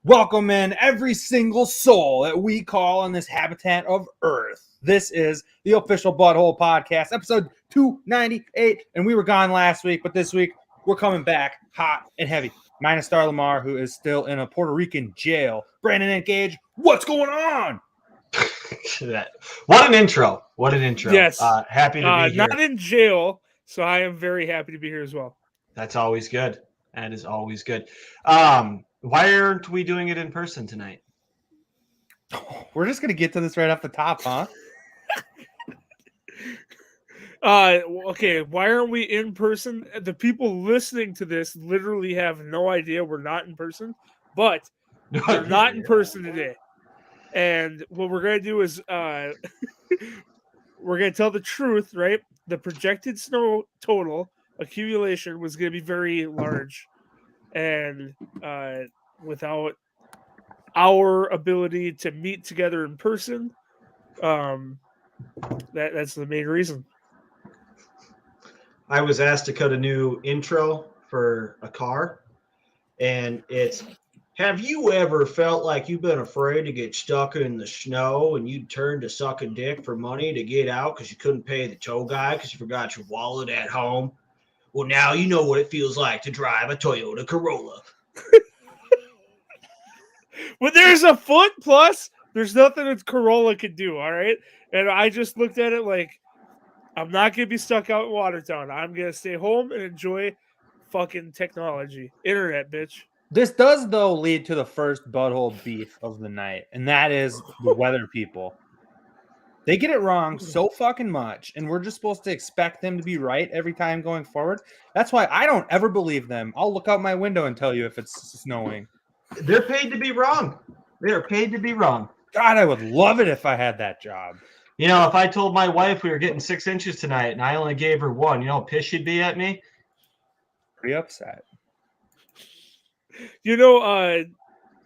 Welcome in every single soul that we call on this habitat of Earth. This is the official Butthole Podcast, episode 298, and we were gone last week, but this week we're coming back hot and heavy. Minus Star Lamar, who is still in a Puerto Rican jail. Brandon and Gage, what's going on? What an intro. What an intro. Yes. Happy to be here. Not in jail, so I am very happy to be here as well. That's always good. That is always good. Why aren't we doing it in person tonight? We're just going to get to this right off the top, huh? Okay, why aren't we in person? The people listening to this literally have no idea we're not in person, but we're not in person today. And what we're going to do is we're going to tell the truth, right? The projected snow total accumulation was going to be very large. And without our ability to meet together in person, that's the main reason. I was asked to cut a new intro for a car, and it's, have you ever felt like you've been afraid to get stuck in the snow and you turned to suck a dick for money to get out because you couldn't pay the tow guy because you forgot your wallet at home? Well, now you know what it feels like to drive a Toyota Corolla. When there's a foot plus, there's nothing that Corolla could do, all right? And I just looked at it like, I'm not going to be stuck out in Watertown. I'm going to stay home and enjoy fucking technology. Internet, bitch. This does, though, lead to the first butthole beef of the night, and that is the weather people. They get it wrong so fucking much, and we're just supposed to expect them to be right every time going forward. That's why I don't ever believe them. I'll look out my window and tell you if it's snowing. They're paid to be wrong. They're paid to be wrong. God, I would love it if I had that job. You know, if I told my wife we were getting 6 inches tonight and I only gave her 1, you know how pissed she'd be at me? Pretty upset. You know,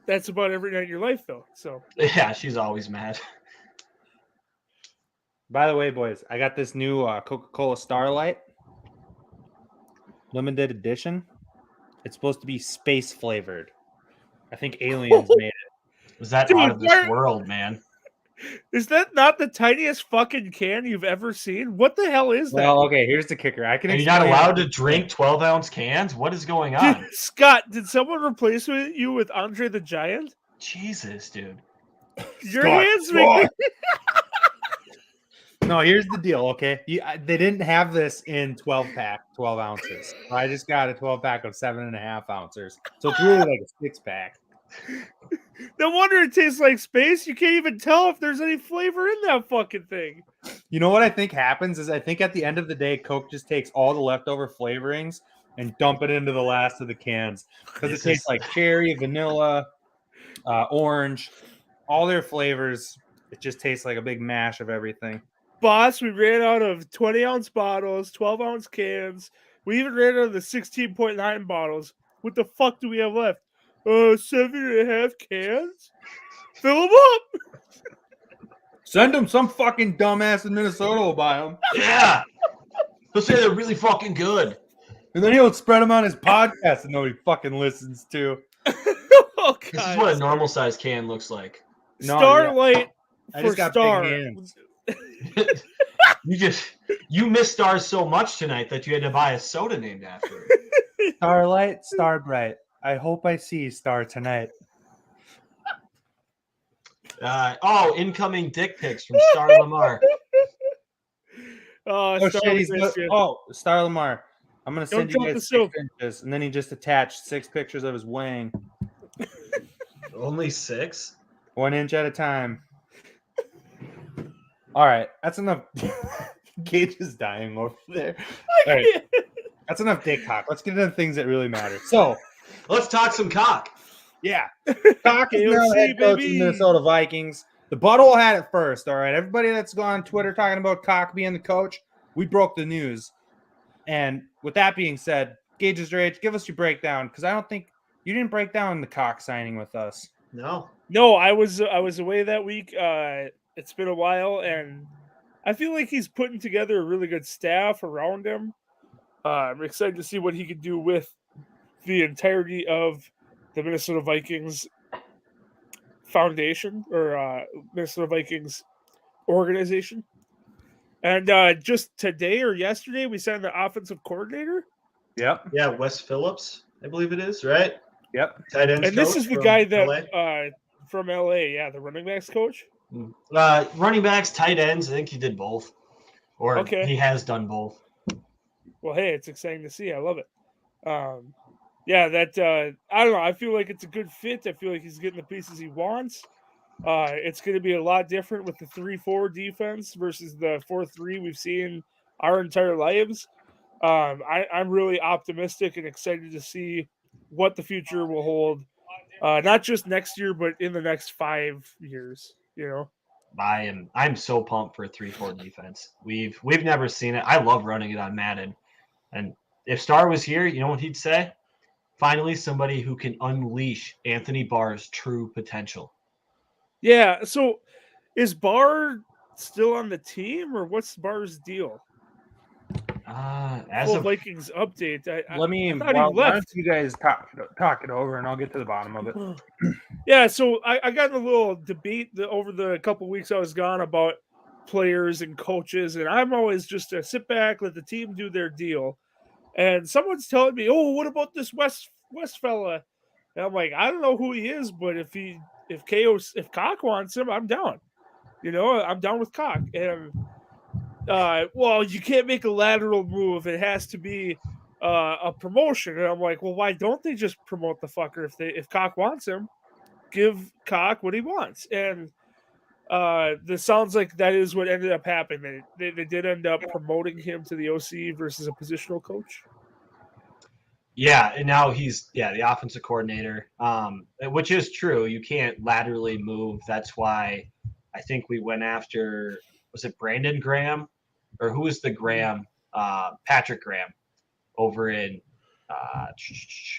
that's about every night in your life, though. So Yeah, she's always mad. By the way, boys, I got this new Coca-Cola Starlight. Limited edition. It's supposed to be space flavored. I think aliens made it. Was that Dude, out of this world, man? is that not the tiniest fucking can you've ever seen? What the hell is that? Well, okay, here's the kicker. I can Are you not allowed to drink 12-ounce cans? What is going on? Scott, did someone replace you with Andre the Giant? Jesus, dude. Your Scott, hands make No, here's the deal, okay? They didn't have this in 12-pack, 12 ounces. I just got a 12-pack of 7.5 ounces. So it's really like a 6-pack. No wonder it tastes like space. You can't even tell if there's any flavor in that fucking thing. You know what I think happens is I think at the end of the day, Coke just takes all the leftover flavorings and dump it into the last of the cans. Because it tastes like cherry, vanilla, orange, all their flavors. It just tastes like a big mash of everything. Boss, we ran out of 20-ounce bottles, 12-ounce cans. We even ran out of the 16.9 bottles. What the fuck do we have left? 7.5 cans? Fill them up! Send them. Some fucking dumbass in Minnesota will buy them. Yeah. He'll say they're really fucking good. And then he'll spread them on his podcast that nobody fucking listens to. Oh, God. This is what a normal size can looks like. No, Starlight I for just got Star. big hands. You missed stars so much tonight that you had to buy a soda named after it. Starlight, star bright. I hope I see Star tonight. Incoming dick pics from Star Lamar. Oh, Star Lamar. I'm going to send you guys 6 inches. And then he just attached 6 pictures of his wang. Only 6? 1 inch at a time. All right. That's enough. Gage is dying over there. All right. That's enough dick talk. Let's get into things that really matter. So, let's talk some cock. Yeah. Cock is now head coach of the Minnesota Vikings. The butthole had it first, all right? Everybody that's gone on Twitter talking about Cock being the coach, we broke the news. And with that being said, Gage's Rage, give us your breakdown, because I don't think you didn't break down the Cock signing with us. No, I was away that week. It's been a while, and I feel like he's putting together a really good staff around him. I'm excited to see what he can do with the entirety of the Minnesota Vikings Foundation or Minnesota Vikings organization. And just today or yesterday, we signed the offensive coordinator. Yep. Yeah, Wes Phillips, I believe it is, right? Yep. Tight ends And this coach is the from guy LA. that from LA, yeah, the running backs coach. Running backs, tight ends. I think he did both, or Okay. he has done both. Well, hey, it's exciting to see. I love it. Yeah, that I don't know. I feel like it's a good fit. I feel like he's getting the pieces he wants. It's going to be a lot different with the 3-4 defense versus the 4-3 we've seen our entire lives. I'm really optimistic and excited to see what the future will hold, not just next year, but in the next 5 years. You know, I'm so pumped for a 3-4 defense. We've never seen it. I love running it on Madden, and if Star was here, you know what he'd say? Finally, somebody who can unleash Anthony Barr's true potential. Yeah. So, is Barr still on the team, or what's Barr's deal? As Full of Vikings update. I Let me. thought Why he left. don't you guys talk it over, and I'll get to the bottom of it. Yeah, so I got in a little debate over the couple weeks I was gone about players and coaches, and I'm always just to sit back, let the team do their deal. And someone's telling me, "Oh, what about this West fella?" And I'm like, I don't know who he is, but if Cock wants him, I'm down. You know, I'm down with Cock. And well, you can't make a lateral move; it has to be a promotion. And I'm like, well, why don't they just promote the fucker if Cock wants him? Give Cock what he wants. And this sounds like that is what ended up happening. They did end up promoting him to the OC versus a positional coach. Yeah, and now he's the offensive coordinator, which is true. You can't laterally move. That's why I think we went after, was it Brandon Graham? Or who was the Graham? Patrick Graham over in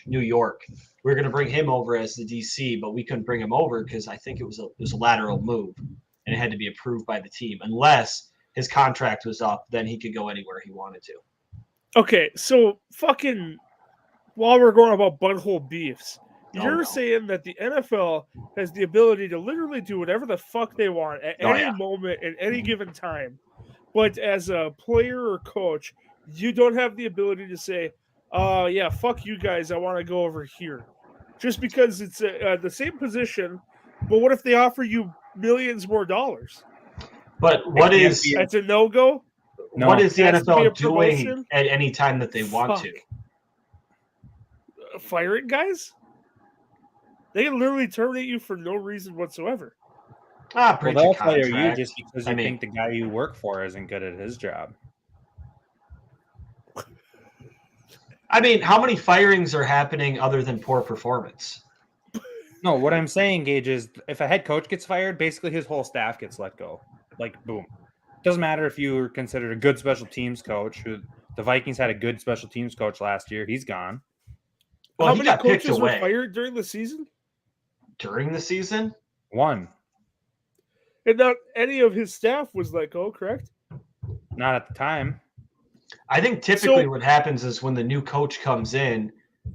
New York. We were going to bring him over as the DC, but we couldn't bring him over because I think it was a lateral move, and it had to be approved by the team. Unless his contract was up, then he could go anywhere he wanted to. Okay, so fucking while we're going about butthole beefs, you're saying that the NFL has the ability to literally do whatever the fuck they want at any moment at any given time. But as a player or coach, you don't have the ability to say, yeah, fuck you guys, I want to go over here. Just because it's the same position, but what if they offer you millions more dollars? But that's a no-go? No. What is the NFL doing at any time that they want to? Firing guys? They can literally terminate you for no reason whatsoever. Well, they'll fire you just because you think the guy you work for isn't good at his job. I mean, how many firings are happening other than poor performance? No, what I'm saying, Gage, is if a head coach gets fired, basically his whole staff gets let go. Like, boom. Doesn't matter if you were considered a good special teams coach. Who the Vikings had a good special teams coach last year. He's gone. Well, how many coaches were fired during the season? During the season? One. And not any of his staff was let go, correct? Not at the time. I think typically what happens is when the new coach comes in,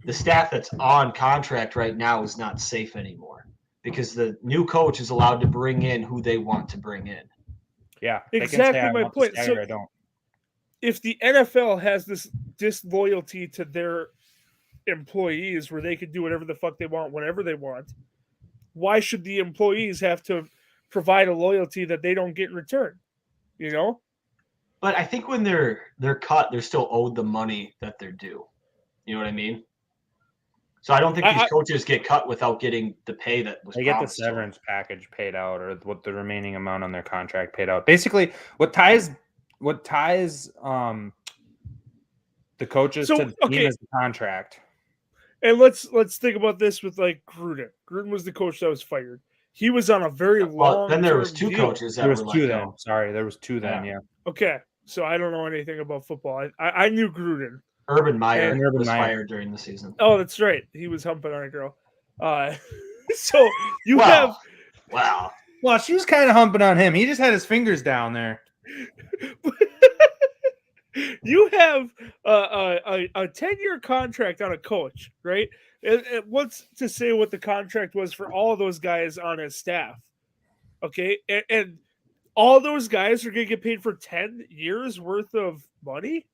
the staff that's on contract right now is not safe anymore because the new coach is allowed to bring in who they want to bring in. Yeah, exactly my point. So I don't. If the NFL has this disloyalty to their employees where they can do whatever the fuck they want whenever they want, why should the employees have to provide a loyalty that they don't get in return? You know? But I think when they're cut, they're still owed the money that they're due. You know what I mean? So I don't think these coaches get cut without getting the pay that was. They get the severance package paid out, or what the remaining amount on their contract paid out. Basically, what ties the coaches to the team is the contract. And let's think about this with like Gruden. Gruden was the coach that was fired. He was on a very long. Then there was two coaches. There was two then. Sorry, there was two then. Yeah. Okay, so I don't know anything about football. I knew Gruden. Urban Meyer was fired during the season. Oh, that's right. He was humping on a girl. So you have. Wow. Well, she was kind of humping on him. He just had his fingers down there. You have a 10-year contract on a coach, right? And what's to say what the contract was for all those guys on his staff? Okay, and all those guys are going to get paid for 10 years worth of money?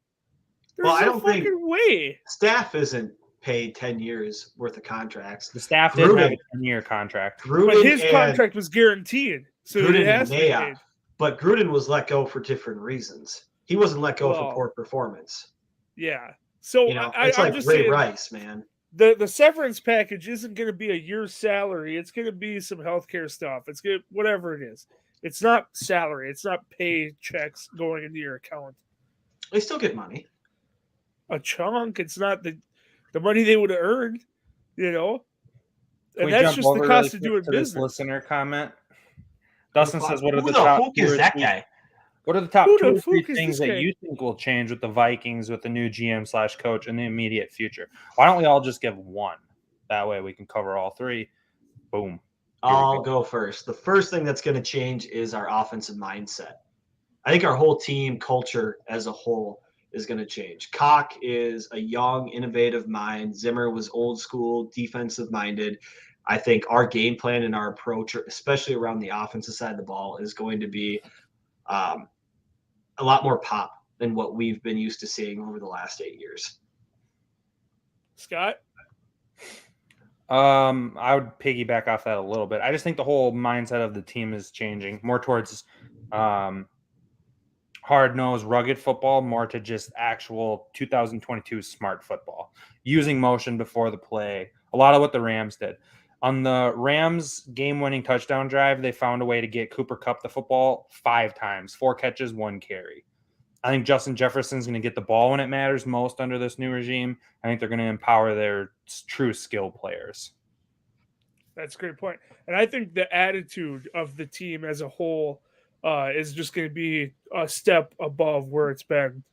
There's I no don't think fucking way. staff isn't paid 10 years worth of contracts. The staff didn't have a 10-year contract. But his contract was guaranteed, so Gruden it has to be paid. But Gruden was let go for different reasons. He wasn't let go for poor performance. Yeah. So it's I'm like just Ray saying, Rice, man. The severance package isn't going to be a year's salary. It's going to be some healthcare stuff. It's good, whatever it is. It's not salary. It's not paychecks going into your account. They still get money. A chunk. It's not the money they would have earned, And that's just the cost of doing business. Listener comment. Dustin says, "What are the top two or three? Guy? What are the top 2 or 3 things that guy? you think will change with the Vikings with the new GM/coach in the immediate future? Why don't we all just give one? That way we can cover all 3. Boom. I'll go first. The first thing that's going to change is our offensive mindset. I think our whole team culture as a whole is going to change. Koch is a young, innovative mind. Zimmer was old school, defensive minded. I think our game plan and our approach, especially around the offensive side of the ball, is going to be a lot more pop than what we've been used to seeing over the last 8 years. Scott? I would piggyback off that a little bit. I just think the whole mindset of the team is changing more towards hard-nosed, rugged football, more to just actual 2022 smart football, using motion before the play. A lot of what the Rams did. On the Rams game-winning touchdown drive, they found a way to get Cooper Kupp the football 5 times, 4 catches, 1 carry. I think Justin Jefferson's going to get the ball when it matters most under this new regime. I think they're going to empower their true skill players. That's a great point. And I think the attitude of the team as a whole is just going to be a step above where it's been.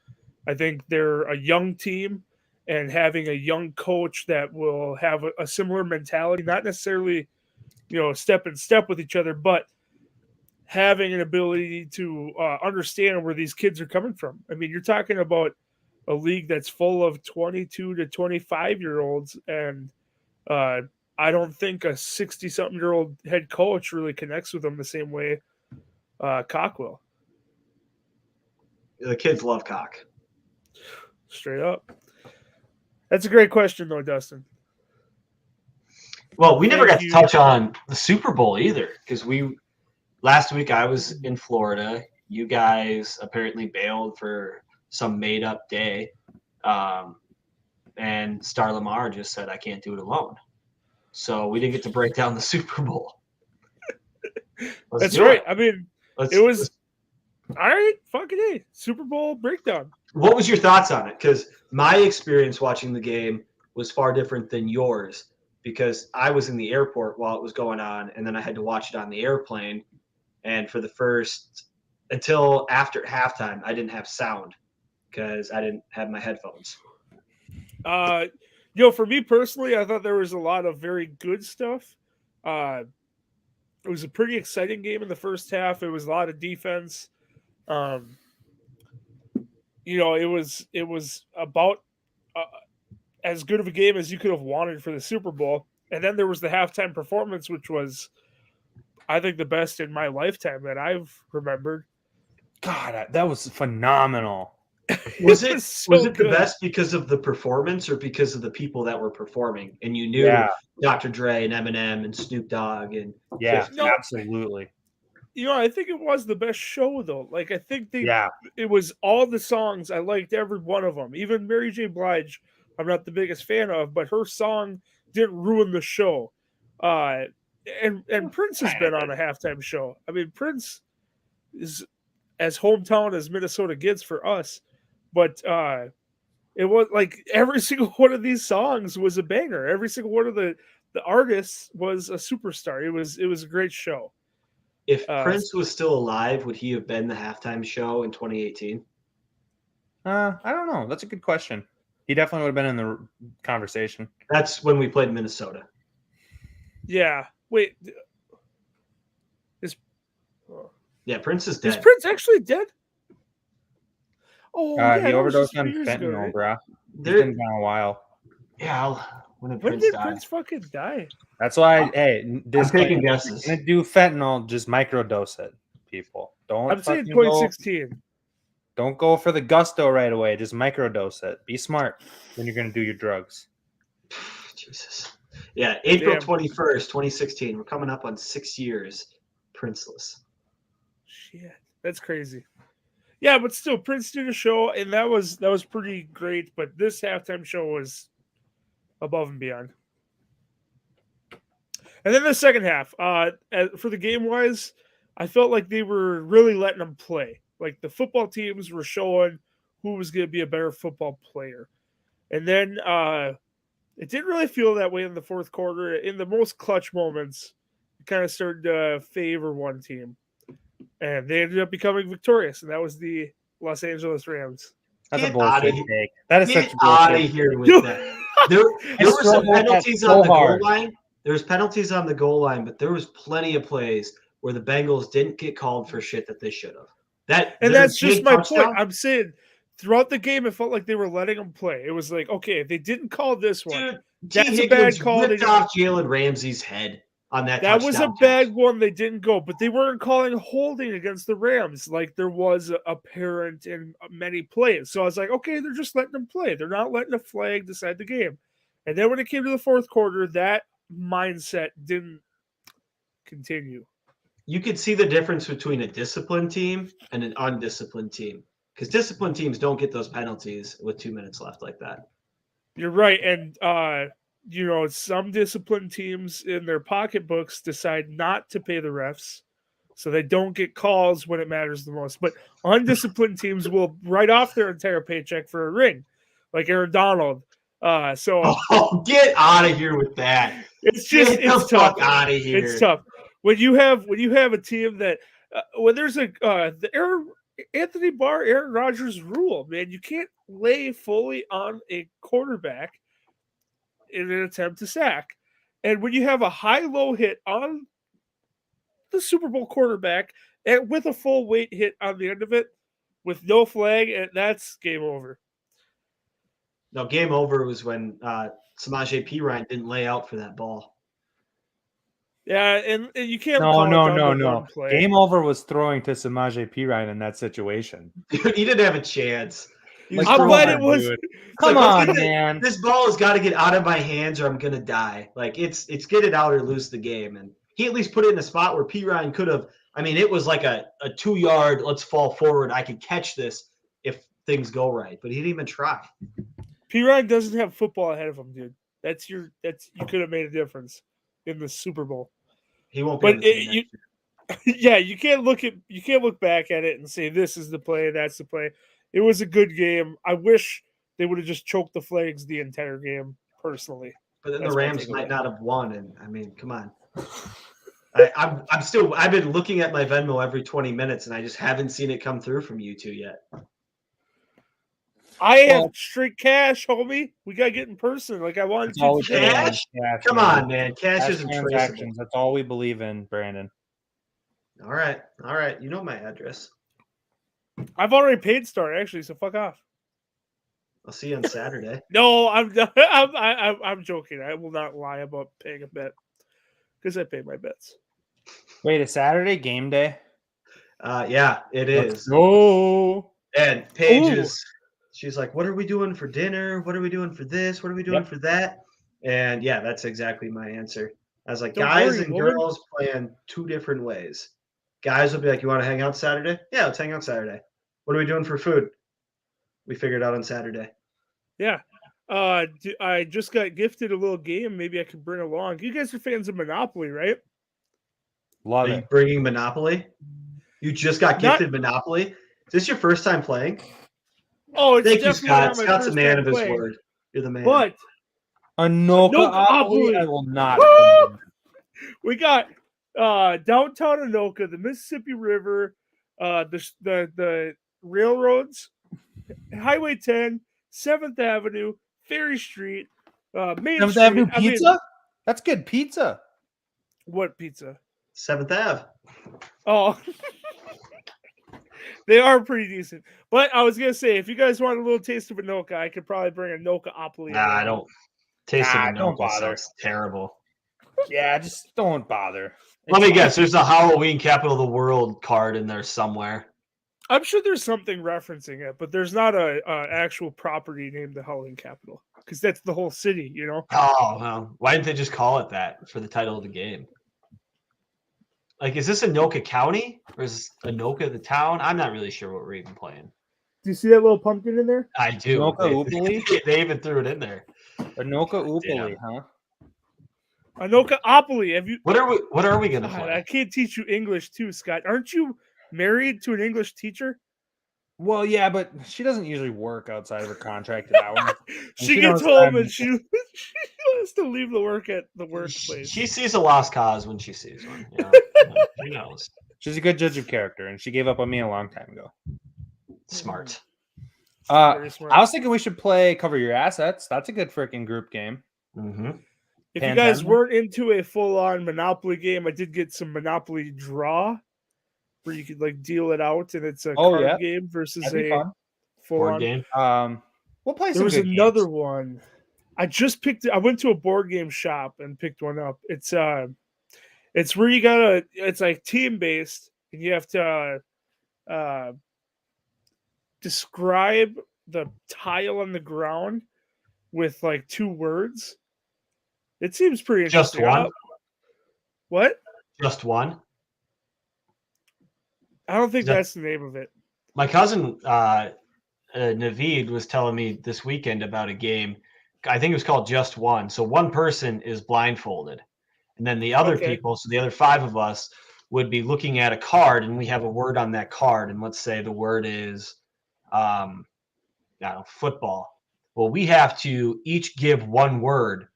I think they're a young team, and having a young coach that will have a similar mentality, not necessarily, step in step with each other, but having an ability to understand where these kids are coming from. I mean, you're talking about a league that's full of 22 to 25-year-olds, and I don't think a 60-something-year-old head coach really connects with them the same way Koch will. The kids love Koch. Straight up. That's a great question, though, Dustin. Well, we never got to touch on the Super Bowl either, because last week I was in Florida. You guys apparently bailed for some made-up day, and Star Lamar just said, "I can't do it alone." So we didn't get to break down the Super Bowl. That's right. I mean, it was all right. Fucking A. Super Bowl breakdown. What was your thoughts on it? Because my experience watching the game was far different than yours, because I was in the airport while it was going on, and then I had to watch it on the airplane. And for the until after halftime, I didn't have sound because I didn't have my headphones. For me personally, I thought there was a lot of very good stuff. It was a pretty exciting game in the first half. It was a lot of defense. It was about as good of a game as you could have wanted for the Super Bowl. And then there was the halftime performance, which was, I think, the best in my lifetime that I've remembered. God, that was phenomenal. Was it the best because of the performance or because of the people that were performing? And you knew Dr. Dre and Eminem and Snoop Dogg and absolutely. I think it was the best show though. Like I think it was all the songs. I liked every one of them. Even Mary J. Blige, I'm not the biggest fan of, but her song didn't ruin the show. And Prince has been on a halftime show. I mean, Prince is as hometown as Minnesota gets for us. But it was like every single one of these songs was a banger. Every single one of the artists was a superstar. It was a great show. If Prince was still alive, would he have been the halftime show in 2018? I don't know. That's a good question. He definitely would have been in the conversation. That's when we played Minnesota. Yeah. Wait. Yeah, Prince is dead. Is Prince actually dead? Oh, He that was overdosed just a on few years ago, fentanyl, right? bro. He's There, been gone a while. yeah, when did When Prince did die? Prince fucking die? That's why, I'm hey, I'm taking guesses. gonna do fentanyl, just microdose it, people. Don't I'm saying fucking go. 2016. Don't go for the gusto right away. Just microdose it. Be smart when you're gonna do your drugs. Jesus. Yeah, April Damn. 21st, 2016. We're coming up on 6 years Princeless. Shit, that's crazy. Yeah, but still, Prince did a show, and that was pretty great. But this halftime show was above and beyond. And then the second half, for the game wise, I felt like they were really letting them play. Like the football teams were showing who was going to be a better football player. And then it didn't really feel that way in the fourth quarter. In the most clutch moments, it kind of started to favor one team. And they ended up becoming victorious, and that was the Los Angeles Rams. That's a Get bullshit outta here. take. That is Get such a out of bullshit. here with that. There were some struggled with that penalties so on the hard. goal line. There was penalties on the goal line, but there was plenty of plays where the Bengals didn't get called for shit that they should have. And their that's just big my touchdown- point. I'm saying throughout the game, it felt like they were letting them play. It was like, okay, they didn't call this one. Dude, That's T. a bad Higgins call. ripped off Jalen Ramsey's head on that That was a touchdown bad catch. one. They didn't go, but they weren't calling holding against the Rams like there was apparent in many plays. So I was like, okay, they're just letting them play. They're not letting a flag decide the game. And then when it came to the fourth quarter, that mindset didn't continue. You could see the difference between a disciplined team and an undisciplined team. Because disciplined teams don't get those penalties with 2 minutes left like that. You're right. And, some disciplined teams in their pocketbooks decide not to pay the refs so they don't get calls when it matters the most. But undisciplined teams will write off their entire paycheck for a ring, like Aaron Donald. Oh, get out of here with that. It's Get the tough. fuck out of here. It's tough when you have a team that when there's Anthony Barr, Aaron Rodgers rule, man, you can't lay fully on a quarterback in an attempt to sack. And when you have a high-low hit on the Super Bowl quarterback and with a full weight hit on the end of it with no flag, and that's game over. No, game over was when Samaje Perine didn't lay out for that ball. Yeah, and you can't No. play. Game over was throwing to Samaje Perine in that situation. Dude, he didn't have a chance. Like, I'm come glad on, it was. dude. It's Come like, on, man. This ball has got to get out of my hands or I'm gonna die. Like it's get it out or lose the game. And he at least put it in a spot where Perine could have. I mean, it was like a 2-yard. Let's fall forward. I can catch this if things go right. But he didn't even try. Perine doesn't have football ahead of him, dude. You could have made a difference in the Super Bowl. He won't be. But you can't look back at it and say this is the play, that's the play. It was a good game. I wish they would have just choked the flags the entire game, personally. But then That's the my Rams takeaway. might not have won. And I mean, come on. I've been looking at my Venmo every 20 minutes and I just haven't seen it come through from you two yet. I have straight cash, homie. We gotta get in person. Like I wanted That's all we to. believe in. Cash? Come man. on, man. Cash isn't traceable. transactions. That's all we believe in, Brandon. All right. You know my address. I've already paid Star actually, so fuck off. I'll see you on Saturday. No, I'm joking. I will not lie about paying a bet because I pay my bets. Wait, a Saturday game day? Yeah, it is. No. And Paige she's like, what are we doing for dinner? What are we doing for this? What are we doing for that? And yeah, that's exactly my answer. I was like, Don't guys worry, and woman. girls plan two different ways. Guys will be like, you want to hang out Saturday? Yeah, let's hang out Saturday. What are we doing for food? We figured out on Saturday. Yeah. I just got gifted a little game. Maybe I could bring along. You guys are fans of Monopoly, right? Love Are you it. bringing Monopoly? You just got gifted Monopoly? Is this your first time playing? Oh, it's Thank you, definitely Scott. not my Scott's a first man time of his playing. word. You're the man. But Anoka, I will not. Woo! We got downtown Anoka, the Mississippi River, the railroads, Highway 10, 7th Avenue, Ferry Street, Main 7th Street. Avenue I mean, pizza? That's good pizza. what pizza? 7th Ave. Oh. They are pretty decent. But I was gonna say, if you guys want a little taste of Anoka, I could probably bring a Noka-opoly. Nah, I don't. Taste of don't Anoka bother. sounds terrible. Yeah, just don't bother. Let It's me fine. guess. There's a Halloween Capital of the World card in there somewhere. I'm sure there's something referencing it, but there's not a actual property named the Howling Capital because that's the whole city, you know. Oh, well, why didn't they just call it that for the title of the game? Like, is this Anoka County or is this Anoka the town? I'm not really sure what we're even playing. Do you see that little pumpkin in there? I do. Anoka-opoly? They even threw it in there. Anoka-opoly, huh? Anoka-opoly. Have you? What are we gonna God, play? I can't teach you English too, Scott. Aren't you married to an English teacher? Well, yeah, but she doesn't usually work outside of her contracted hours. She she gets knows home I'm- and she has to leave the work at the workplace. She sees a lost cause when she sees one. You know? Who knows? She's a good judge of character, and she gave up on me a long time ago. Smart. Very smart. I was thinking we should play Cover Your Assets. That's a good freaking group game. Mm-hmm. If you guys Pandemic? weren't into a full-on Monopoly game, I did get some Monopoly Draw, where you could like deal it out, and it's a card game versus That'd be a fun. full-on Board game. We'll play some There was good another games. one. I just picked it. I went to a board game shop and picked one up. It's where you gotta. It's like team based, and you have to describe the tile on the ground with like 2 words. It seems pretty Just interesting. one? What? Just one. I don't think Is that- that's the name of it. My cousin Naveed was telling me this weekend about a game. I think it was called Just One. So one person is blindfolded, and then the other Okay. people, so the other 5 of us, would be looking at a card, and we have a word on that card, and let's say the word is, I don't know, football. Well, we have to each give one word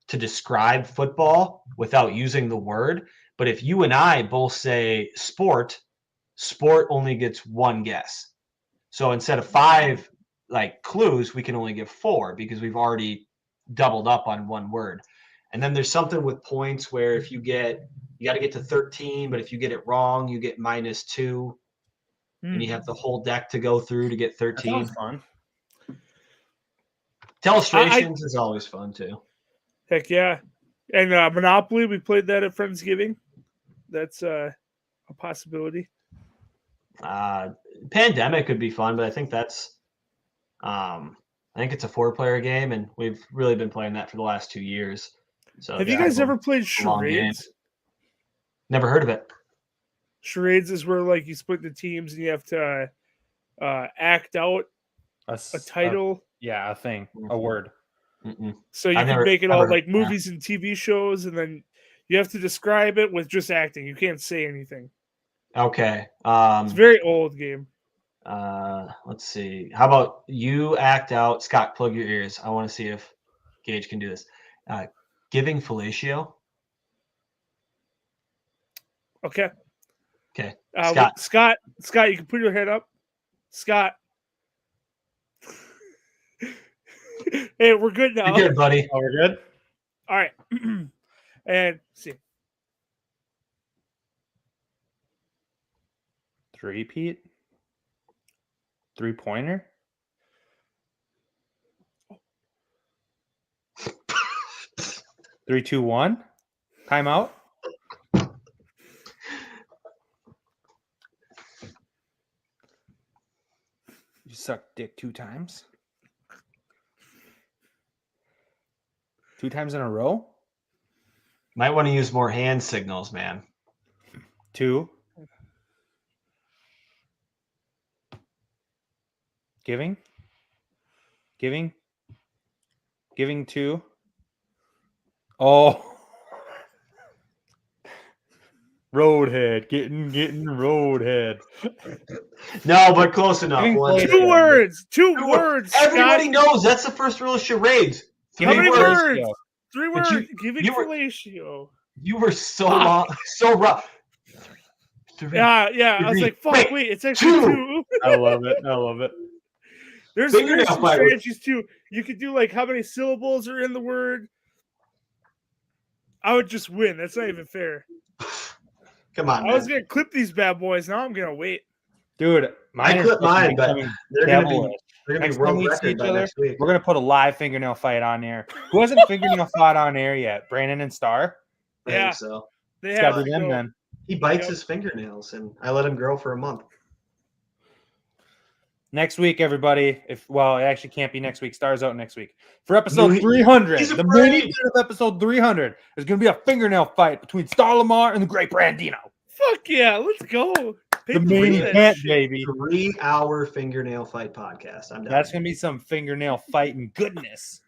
to describe football without using the word. But if you and I both say sport only gets 1 guess. So instead of 5 like clues, we can only give 4 because we've already doubled up on 1 word. And then there's something with points where if you got to get to 13, but if you get it wrong, you get -2, and you have the whole deck to go through to get That 13. sounds fun. Illustrations is always fun too. Heck yeah. And Monopoly, we played that at Friendsgiving. That's a possibility. Pandemic could be fun, but I think that's I think it's a 4-player game, and we've really been playing that for the last 2 years. So Have you guys ever played long game. charades? Never heard of it. Charades is where like you split the teams and you have to act out a title. A thing, a word. Mm-mm. So you I've can never- make it never all heard like of that. movies and TV shows, and then you have to describe it with just acting. You can't say anything. Okay. It's a very old game. Let's see. How about you act out? Scott, plug your ears. I want to see if Gage can do this. Giving fellatio. Okay. Okay. Scott, you can put your head up. Scott. Hey, we're good now. You're good, buddy. Oh, we're good? All right. And see. 3-peat? 3-pointer? Three, two, one. Timeout. You sucked dick 2 times. 2 times in a row. Might want to use more hand signals, man. 2. Giving. 2. Oh. Roadhead. Getting roadhead. No, but close enough. Giving One- fellatio. 2 words. 2 Two words. Everybody Scott. knows that's the first rule of charades. How many Three words? 3 But words. Giving you were- fellatio. You were so long, so rough. 3. Yeah. I was 3. like, fuck, wait, it's actually 2. I love it. There's Fingernail some fiber. strategies too. You could do like how many syllables are in the word. I would just win. That's not even fair. Come on, I was man. gonna clip these bad boys. Now I'm gonna wait. Dude, I clipped mine, but they're going to be Next time world we see record each by other, next week. we're gonna put a live fingernail fight on air. Who hasn't fingernail fought on air yet? Brandon and Star. I think so. They It's have gotta be them then. He bites his fingernails, and I let him grow for a month. Next week, everybody. It actually can't be next week. Star's out next week for episode 300. The main event of episode 300 is gonna be a fingernail fight between Star Lamar and the Great Brandino. Fuck yeah, let's go. The main event, baby. 3-hour fingernail fight podcast. I'm down. That's gonna be some fingernail fighting goodness.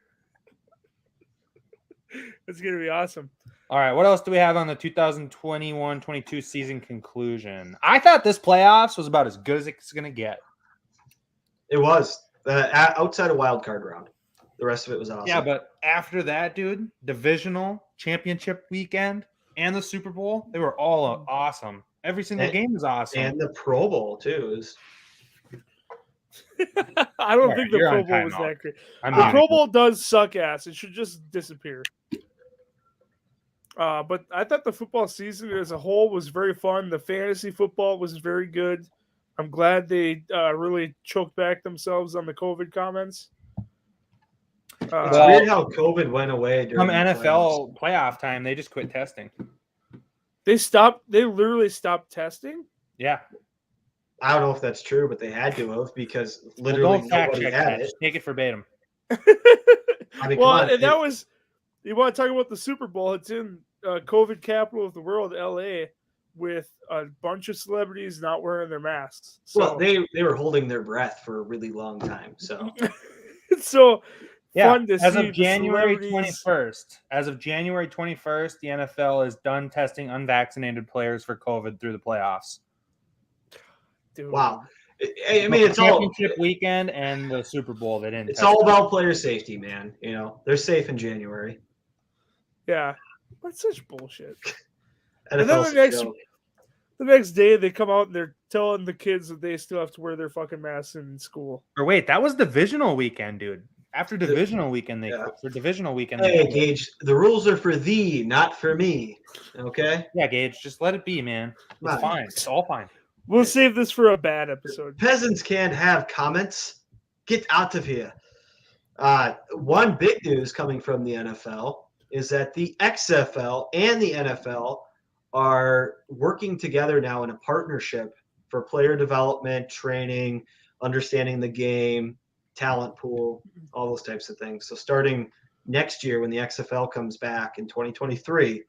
It's gonna be awesome. All right, what else do we have on the 2021-22 season conclusion? I thought this playoffs was about as good as it's gonna get. It was outside of wild card round. The rest of it was awesome. Yeah, but after that, dude, divisional championship weekend and the Super Bowl, they were all awesome. Every single game was awesome. And the Pro Bowl, too. I don't think the Pro Bowl was that great. The Pro Bowl does suck ass. It should just disappear. But I thought the football season as a whole was very fun. The fantasy football was very good. I'm glad they really choked back themselves on the COVID comments. It's weird how COVID went away during NFL playoff time. They just quit testing. They literally stopped testing? Yeah. I don't know if that's true, but they had to have because literally nobody had it. Just take it verbatim. I mean, and that was – you want to talk about the Super Bowl? It's in COVID capital of the world, L.A., with a bunch of celebrities not wearing their masks. So, well, they were holding their breath for a really long time. So it's so fun to as see. Of January 21st, as of January 21st, the NFL is done testing unvaccinated players for COVID through the playoffs. Dude. Wow. I mean, it's all championship weekend and the Super Bowl. They didn't. It's all about player safety, man. You know, they're safe in January. Yeah, that's such bullshit. And then the next day they come out and they're telling the kids that they still have to wear their fucking masks in school. Or wait, that was divisional weekend, dude. After divisional weekend, for divisional weekend. Hey, Gage, the rules are for thee, not for me. Okay? Yeah, Gage, just let it be, man. It's fine. It's all fine. We'll save this for a bad episode. Peasants can't have comments. Get out of here. One big news coming from the NFL is that the XFL and the NFL are working together now in a partnership for player development, training, understanding the game, talent pool, all those types of things. So starting next year when the XFL comes back in 2023,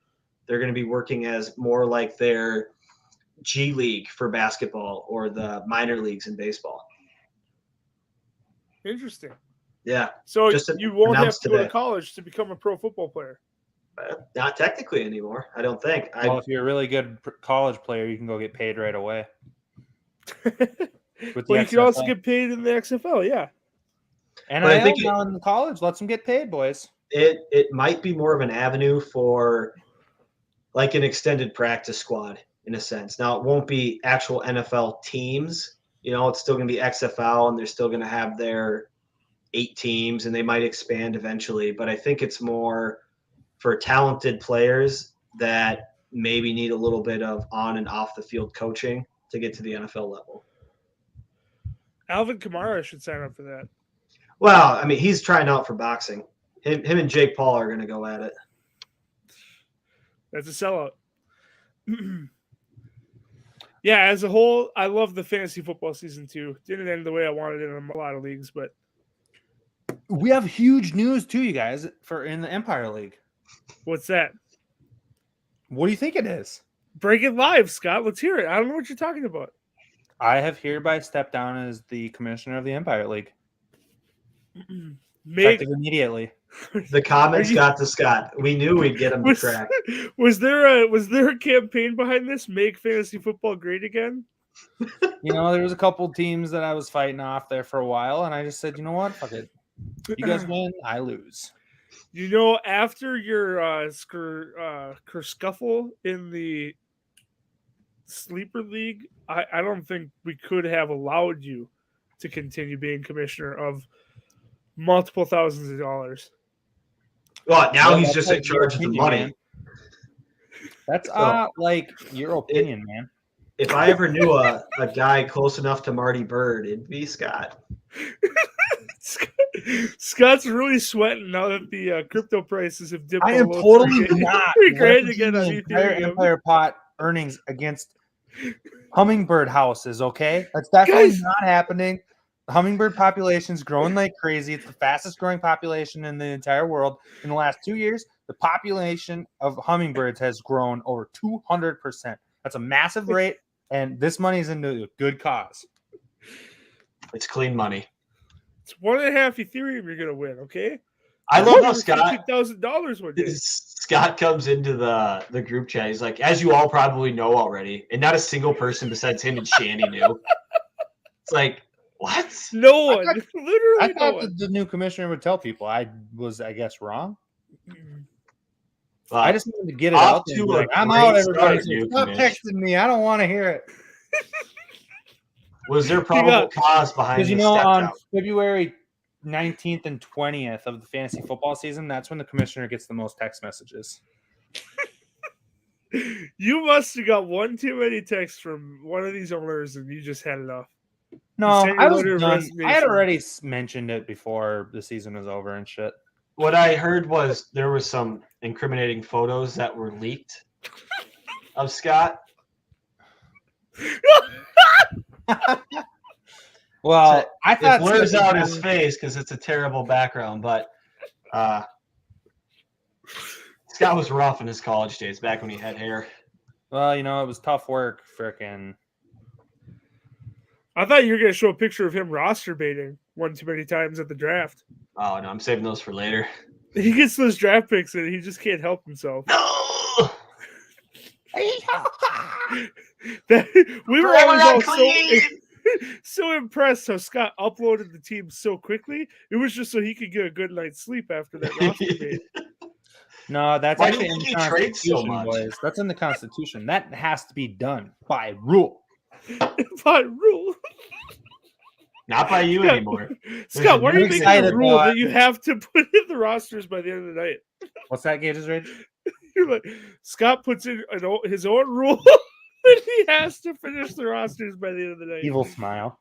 they're going to be working as more like their G League for basketball or the minor leagues in baseball. Interesting. Yeah. So you won't have to go to college to become a pro football player. Not technically anymore, I don't think. Well, if you're a really good college player, you can go get paid right away. Well, you can also get paid in the XFL, yeah. And I think now in college, let's them get paid, boys. It might be more of an avenue for like an extended practice squad in a sense. Now, it won't be actual NFL teams. You know, it's still going to be XFL, and they're still going to have their 8 teams, and they might expand eventually. But I think it's more for talented players that maybe need a little bit of on and off the field coaching to get to the NFL level. Alvin Kamara should sign up for that. Well, I mean, he's trying out for boxing. Him and Jake Paul are going to go at it. That's a sellout. Yeah, as a whole, I love the fantasy football season too. Didn't end the way I wanted it in a lot of leagues, but we have huge news too, you guys, in the Empire League. What's that? What do you think it is? Break it live, Scott. Let's hear it. I don't know what you're talking about. I have hereby stepped down as the commissioner of the Empire League. Effective immediately. The comments got to Scott. We knew we'd get him to track. Was there a campaign behind this? Make fantasy football great again? You know, there was a couple teams that I was fighting off there for a while, and I just said, you know what? Fuck it. You guys win, I lose. You know, after your kerfuffle in the Sleeper League, I don't think we could have allowed you to continue being commissioner of multiple thousands of dollars. Well, now he's just in charge of the money. Man. That's like your opinion, man. if I ever knew a guy close enough to Marty Bird, it'd be Scott. Scott's really sweating now that the crypto prices have dipped. I am below totally $3 not grand again on leveraging the entire Ethereum. Empire Pot earnings against hummingbird houses, okay? That's definitely Guys! not happening. The hummingbird population is growing like crazy. It's the fastest growing population in the entire world. In the last 2 years, the population of hummingbirds has grown over 200%. That's a massive rate, and this money is into a good cause. It's clean money. It's 1.5 Ethereum you're gonna win, okay? I love how Scott $50,000 one day. Scott comes into the group chat. He's like, as you all probably know already, and not a single person besides him and Shanny knew. It's like, what? No one. Literally I no thought one. that the new commissioner would tell people. I guess, wrong. Well, I just wanted to get it out there. and be like, I'm out, everybody. So stop texting me. I don't want to hear it. Was there probable cause behind Because, the you know, step on down? February 19th and 20th of the fantasy football season, that's when the commissioner gets the most text messages. You must have got one too many texts from one of these owners and you just had enough. No, I was done. I had already mentioned it before the season was over and shit. What I heard was there was some incriminating photos that were leaked of Scott. Well, So I thought it blurs out his face because it's a terrible background, but Scott was rough in his college days back when he had hair. Well, you know, it was tough work, frickin'. I thought you were going to show a picture of him roster baiting one too many times at the draft. Oh, no, I'm saving those for later. He gets those draft picks and he just can't help himself. No! We were always all so impressed how Scott uploaded the team so quickly. It was just so he could get a good night's sleep after that roster bait. No, that's Why actually do you in the think he trades so Constitution, much? boys. That's in the Constitution. That has to be done by rule. By rule. Not by you anymore. Scott, why are you making a excited, rule though. that you have to put in the rosters by the end of the night? What's that, Gage's Rage? You're like, Scott puts in his own rule that he has to finish the rosters by the end of the night. Evil smile.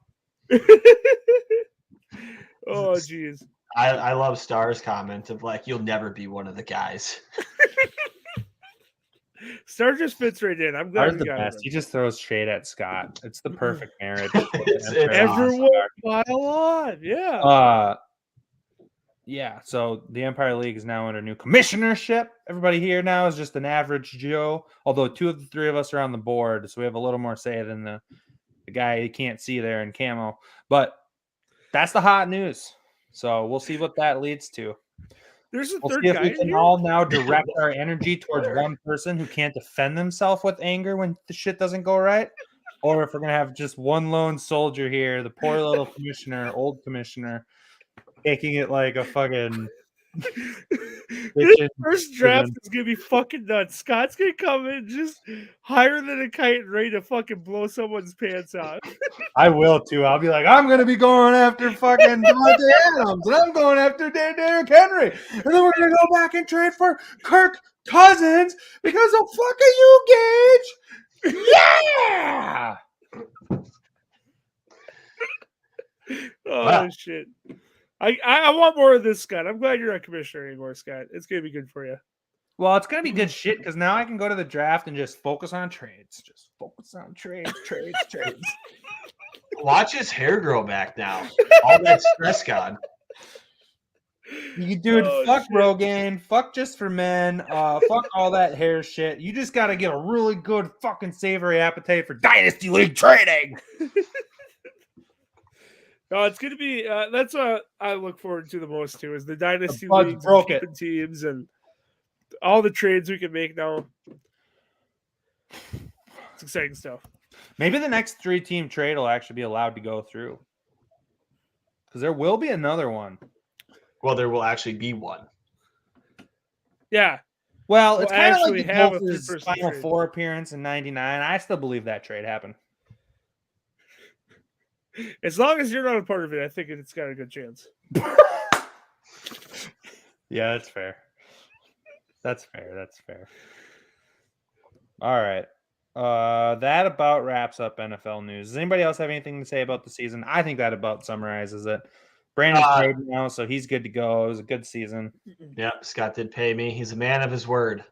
Oh, jeez. I love Star's comment of like, you'll never be one of the guys. Star just fits right in. I'm glad Star's the we got best. him. He just throws shade at Scott. It's the perfect marriage. Everyone pile on. Yeah. Yeah, so the Empire League is now under new commissionership. Everybody here now is just an average Joe, although 2 of the 3 of us are on the board, so we have a little more say than the guy you can't see there in camo. But that's the hot news. So we'll see what that leads to. There's a We'll third see if guy we in can here. all now direct our energy towards one person who can't defend themselves with anger when the shit doesn't go right. Or if we're going to have just one lone soldier here, the poor little commissioner, old commissioner, taking it like a fucking This first draft is gonna be fucking nuts. Scott's gonna come in just higher than a kite and ready to fucking blow someone's pants off. I will too. I'll be like, I'm gonna be going after fucking Devontae Adams, and I'm going after Derrick Henry, and then we're gonna go back and trade for Kirk Cousins because of fucking you, Gage. Yeah. Oh shit. I want more of this, Scott. I'm glad you're not commissioner anymore, Scott. It's gonna be good for you. Well, it's gonna be good shit because now I can go to the draft and just focus on trades. Just focus on trades. Watch his hair grow back now. All that stress gone. You dude, fuck Rogaine, fuck Just for Men, fuck all that hair shit. You just gotta get a really good fucking savory appetite for Dynasty League trading. No, it's gonna be. That's what I look forward to the most too. Is the dynasty Buds leagues, broke and keeping teams, and all the trades we can make now. It's exciting stuff. Maybe the next 3-team trade will actually be allowed to go through, because there will be another one. Well, there will actually be one. Yeah. Well, it's kind of actually like the have a Colts' three-person Final trade. Four appearance in '99. I still believe that trade happened. As long as you're not a part of it, I think it's got a good chance. Yeah, that's fair. That's fair. All right. That about wraps up NFL news. Does anybody else have anything to say about the season? I think that about summarizes it. Brandon's paid now, so he's good to go. It was a good season. Yep, Scott did pay me. He's a man of his word.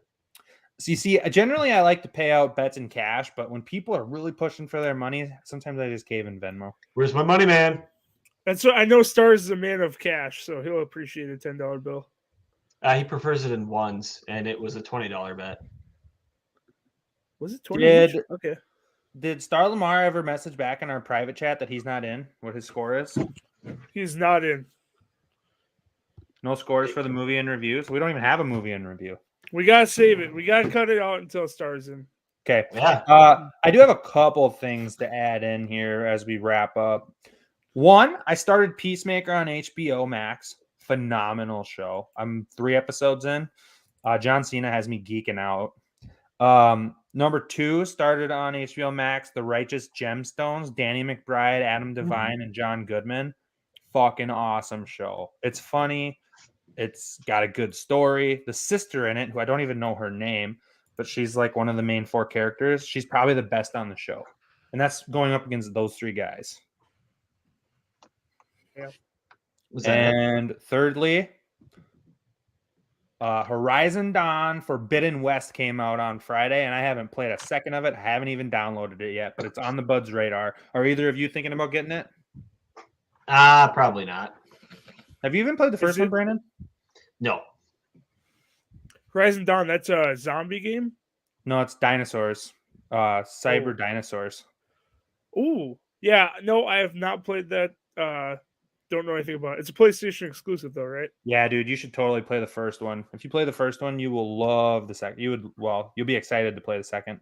So you see, generally I like to pay out bets in cash, but when people are really pushing for their money, sometimes I just cave in Venmo. Where's my money, man? That's what I know. Stars is a man of cash, so he'll appreciate a $10 bill. He prefers it in ones, and it was a $20 bet. Was it 20? Okay. Did Star Lamar ever message back in our private chat that he's not in? What his score is? He's not in. No scores for the movie in review, so we don't even have a movie in review. We gotta save it. We gotta cut it out until Star's in. Okay. Yeah. I do have a couple of things to add in here as we wrap up. One, I started Peacemaker on HBO Max. Phenomenal show. I'm 3 episodes in. John Cena has me geeking out. Number 2 started on HBO Max, The Righteous Gemstones, Danny McBride, Adam Devine, and John Goodman. Fucking awesome show. It's funny. It's got a good story. The sister in it, who I don't even know her name, but she's like one of the main 4 characters. She's probably the best on the show. And that's going up against those 3 guys. Yeah. And thirdly, Horizon Dawn Forbidden West came out on Friday, and I haven't played a second of it. I haven't even downloaded it yet, but it's on the Buds radar. Are either of you thinking about getting it? Probably not. Have you even played the first one, Brandon? No. Horizon Dawn, that's a zombie game? No, it's dinosaurs. Cyber dinosaurs. Ooh. Yeah, no, I have not played that. Don't know anything about it. It's a PlayStation exclusive, though, right? Yeah, dude, you should totally play the first one. If you play the first one, you will love the second. You'll be excited to play the second.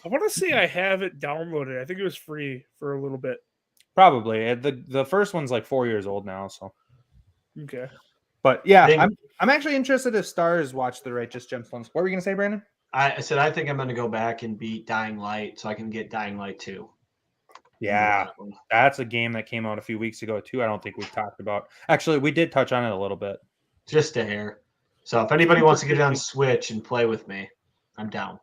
I want to say I have it downloaded. I think it was free for a little bit. Probably. The first one's like 4 years old now, so. Okay. But yeah, I'm actually interested if Stars watch The Righteous Gemstones. What were you gonna say, Brandon? I said I think I'm gonna go back and beat Dying Light so I can get Dying Light 2. Yeah, that's a game that came out a few weeks ago too. I don't think we've talked about. Actually, we did touch on it a little bit. Just a hair. So if anybody wants to get it on Switch and play with me, I'm down.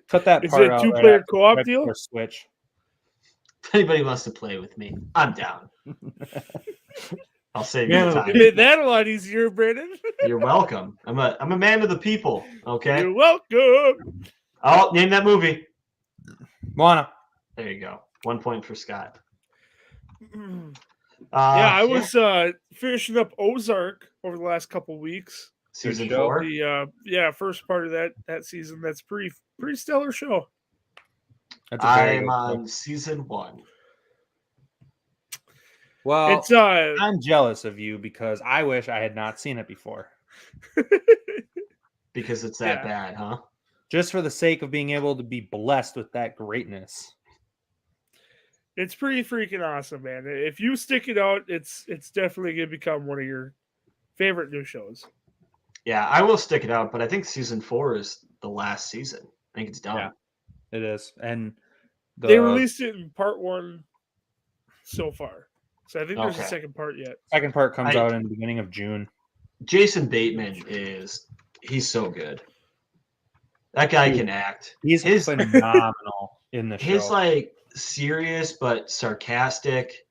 Cut that Is part it a out. 2-player co-op deal? Or Switch. If anybody wants to play with me, I'm down. I'll save you the time. You made that a lot easier, Brandon. You're welcome. I'm a man of the people. Okay. You're welcome. Oh, name that movie. Moana. There you go. 1 point for Scott. I was finishing up Ozark over the last couple weeks. Season 4. The first part of that season. That's pretty stellar show. I'm on season 1. Well, it's I'm jealous of you because I wish I had not seen it before. Because it's that bad, huh? Just for the sake of being able to be blessed with that greatness. It's pretty freaking awesome, man. If you stick it out, it's definitely going to become one of your favorite new shows. Yeah, I will stick it out, but I think season 4 is the last season. I think it's done. Yeah, it is. And they released it in part 1 so far. So I think there's a second part yet. Second part comes out in the beginning of June. Jason Bateman he's so good. That guy can act. He's phenomenal in the show. His like serious but sarcastic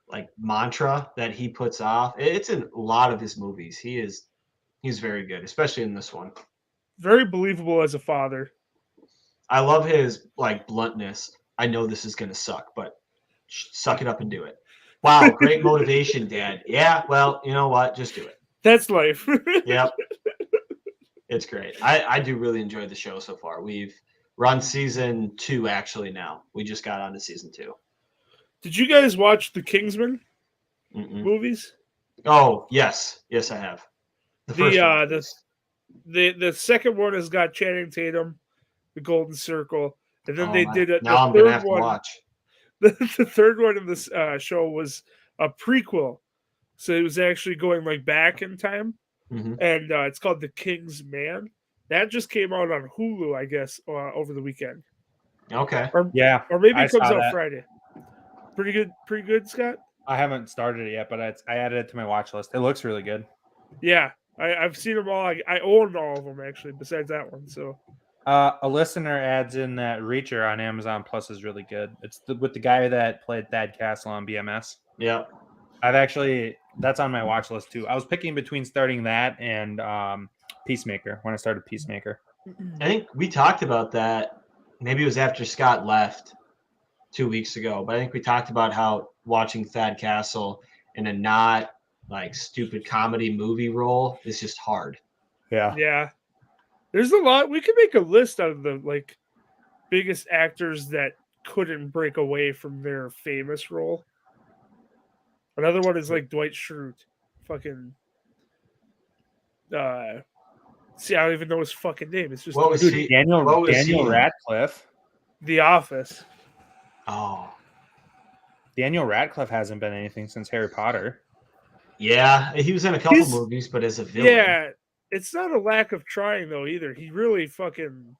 like mantra that he puts off. It's in a lot of his movies. He's very good, especially in this one. Very believable as a father. I love his like bluntness. I know this is gonna suck, but suck it up and do it. Wow, great motivation, Dad. Yeah, well, you know what? Just do it. That's life. Yep. It's great. I do really enjoy the show so far. We're on season 2 actually now. We just got on to season 2. Did you guys watch the Kingsman movies? Oh, yes. Yes, I have. The second one has got Channing Tatum, the Golden Circle, and then they did it. Now I'm gonna have to watch. The third one in this show was a prequel, so it was actually going like back in time, and it's called The King's Man. That just came out on Hulu, I guess, over the weekend. Okay. Or maybe it comes out Friday. Pretty good, Scott. I haven't started it yet, but I added it to my watch list. It looks really good. Yeah, I've seen them all. I own all of them actually, besides that one. So A listener adds in that Reacher on Amazon Plus is really good. It's with the guy that played Thad Castle on BMS. Yeah. That's on my watch list too. I was picking between starting that and Peacemaker when I started Peacemaker. I think we talked about that. Maybe it was after Scott left 2 weeks ago, but I think we talked about how watching Thad Castle in a not like stupid comedy movie role is just hard. Yeah. There's a lot. We could make a list out of the like biggest actors that couldn't break away from their famous role. Another one is like Dwight Schrute. Fucking see, I don't even know his fucking name. It's just Daniel Radcliffe. The Office. Oh. Daniel Radcliffe hasn't been anything since Harry Potter. Yeah, he was in a couple movies, but as a villain. Yeah, it's not a lack of trying though either. He really fucking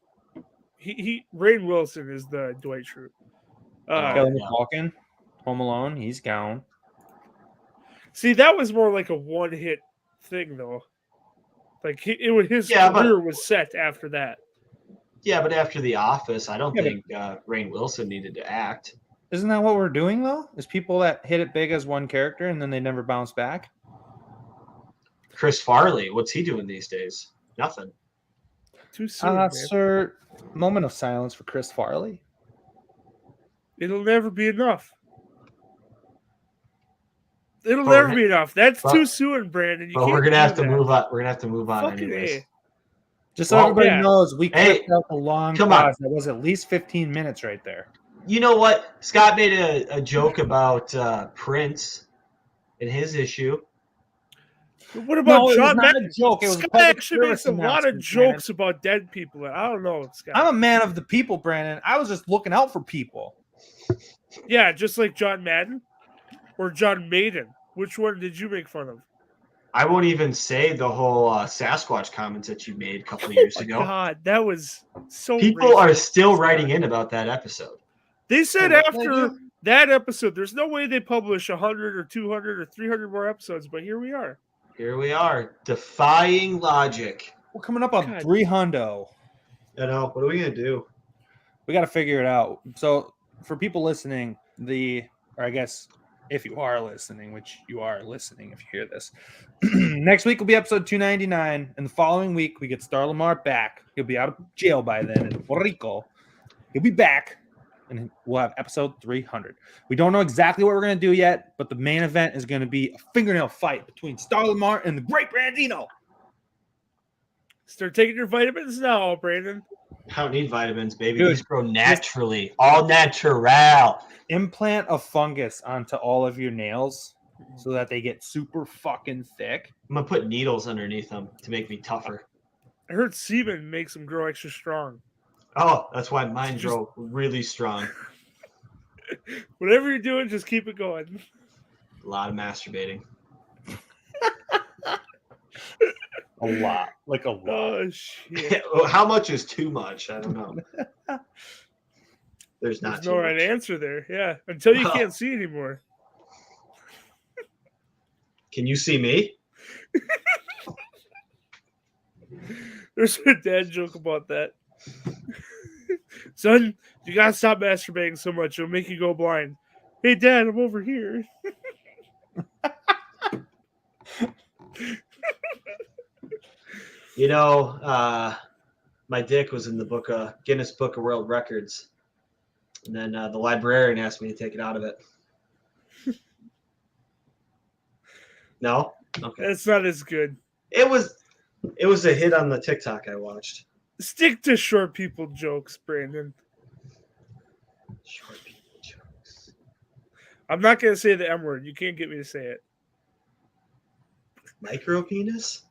Rainn Wilson is the Dwight Schrute. Kelly McLaughlin, Home Alone, he's gone. See, that was more like a one-hit thing though. Like his career was set after that. Yeah, but after The Office, I don't think Rainn Wilson needed to act. Isn't that what we're doing though? Is people that hit it big as one character and then they never bounce back? Chris Farley, what's he doing these days? Nothing. Too soon, sir. Moment of silence for Chris Farley. It'll never be enough. It'll never be enough. That's too soon, Brandon. We're gonna have to move on. We're gonna have to move on anyways. Just so everybody knows, we clipped out the long pause. That was at least 15 minutes right there. You know what? Scott made a joke about Prince and his issue. What about John Madden? Joke. It was Scott actually makes a lot of jokes about dead people. I don't know, Scott. I'm a man of the people, Brandon. I was just looking out for people. Yeah, just like John Madden or John Maiden. Which one did you make fun of? I won't even say the whole Sasquatch comments that you made a couple of years ago. God, that was so. People are still writing in about that episode. They said after that episode, there's no way they publish 100 or 200 or 300 more episodes, but here we are. Here we are, defying logic. We're coming up on 300. I know. What are we gonna do? We got to figure it out. So, for people listening, I guess if you are listening, which you are listening if you hear this, next week will be episode 299, and the following week we get Star Lamar back. He'll be out of jail by then in Puerto Rico. He'll be back, and we'll have episode 300. We don't know exactly what we're going to do yet, but the main event is going to be a fingernail fight between Star Lamar and the Great Brandino. Start taking your vitamins now, Brandon. I don't need vitamins, baby. These grow naturally. All natural. Implant a fungus onto all of your nails so that they get super fucking thick. I'm going to put needles underneath them to make me tougher. I heard semen makes them grow extra strong. Oh, that's why mine grow really strong. Whatever you're doing, just keep it going. A lot of masturbating. A lot. Like a lot. Oh, shit. How much is too much? I don't know. There's no right answer there. Yeah. Until you can't see anymore. Can you see me? There's a dad joke about that. Son, you gotta stop masturbating so much. It'll make you go blind. Hey, Dad, I'm over here. You know, my dick was in the Guinness Book of World Records. And then the librarian asked me to take it out of it. No? Okay. That's not as good. It was a hit on the TikTok I watched. Stick to short people jokes, Brandon. Short people jokes. I'm not going to say the M word. You can't get me to say it. Micro penis?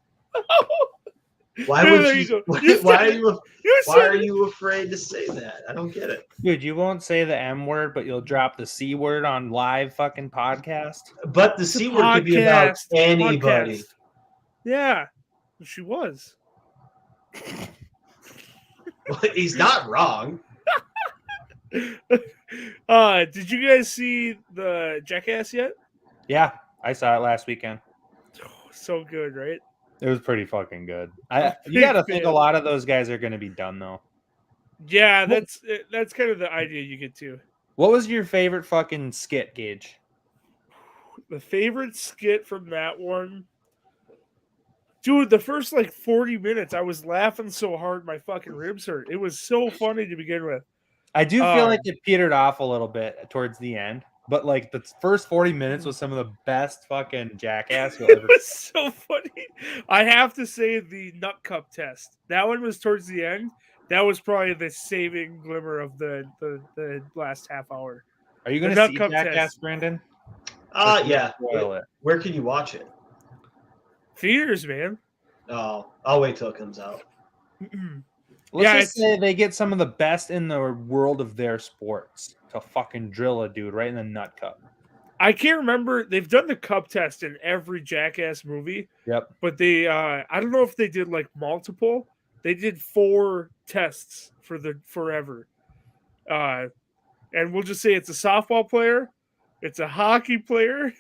Why are you afraid to say that? I don't get it. Dude, you won't say the M word, but you'll drop the C word on live fucking podcast. But the C word could be about anybody. Podcast. Yeah, she was. Well, he's not wrong. Did you guys see the Jackass yet? Yeah, I saw it last weekend. Oh, so good, right? It was pretty fucking good. You got to think a lot of those guys are going to be done, though. Yeah, that's kind of the idea you get to. What was your favorite fucking skit, Gage? The favorite skit from that one, dude. The first like 40 minutes, I was laughing so hard my fucking ribs hurt. It was so funny to begin with. I do feel like it petered off a little bit towards the end, but like the first 40 minutes was some of the best fucking jackass you'll It ever. was so funny. I have to say the nut cup test. That one was towards the end. That was probably the saving glimmer of the last half hour. Are you The gonna nut see cup Jackass, test. Brandon? Yeah. Spoil it. Where can you watch it? Theaters, man. Oh, I'll wait till it comes out. Let's Yeah, just say they get some of the best in the world of their sports to fucking drill a dude right in the nut cup. I can't remember. They've done the cup test in every Jackass movie. Yep. But they, I don't know if they did like multiple. They did 4 tests for the forever. And we'll just say it's a softball player, it's a hockey player.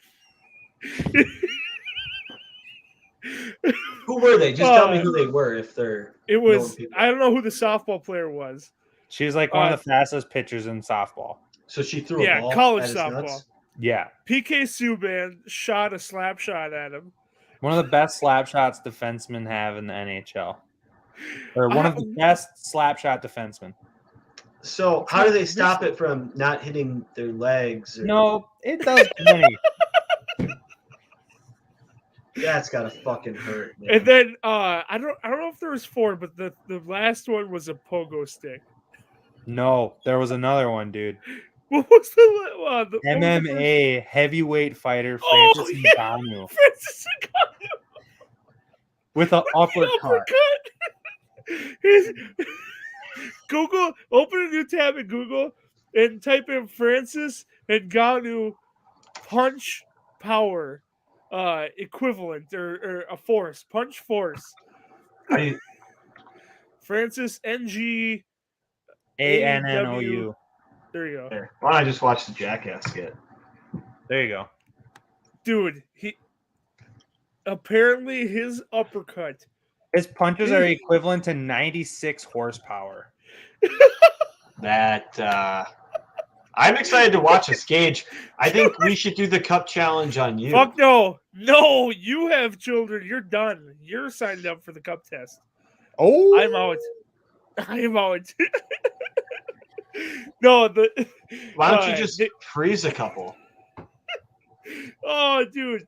Who were they? Just tell me who they were if they're. It was. I don't know who the softball player was. She's like one of the fastest pitchers in softball. So she threw a ball college at his softball. nuts? Yeah. PK Subban shot a slap shot at him. One of the best slap shots defensemen have in the NHL. Or one of the best slap shot defensemen. So how do they stop it from not hitting their legs? No, it does plenty. That's gotta fucking hurt, man. And then I don't know if there was 4, but the last one was a pogo stick. No, there was another one, dude. What was the MMA heavyweight fighter Francis Ngannou Francis Ngannou with an uppercut. Google, open a new tab in Google and type in Francis Ngannou punch power equivalent or a force, punch force. Francis NG ANNOU. There you go. There. Why don't I just watch the Jackass skit? There you go. Dude, he apparently his uppercut. His punches are equivalent to 96 horsepower. That I'm excited to watch this, Gage. I think we should do the cup challenge on you. Fuck no. No, you have children. You're done. You're signed up for the cup test. Oh, I'm out. I am out. No, why don't you just freeze a couple? Oh, dude.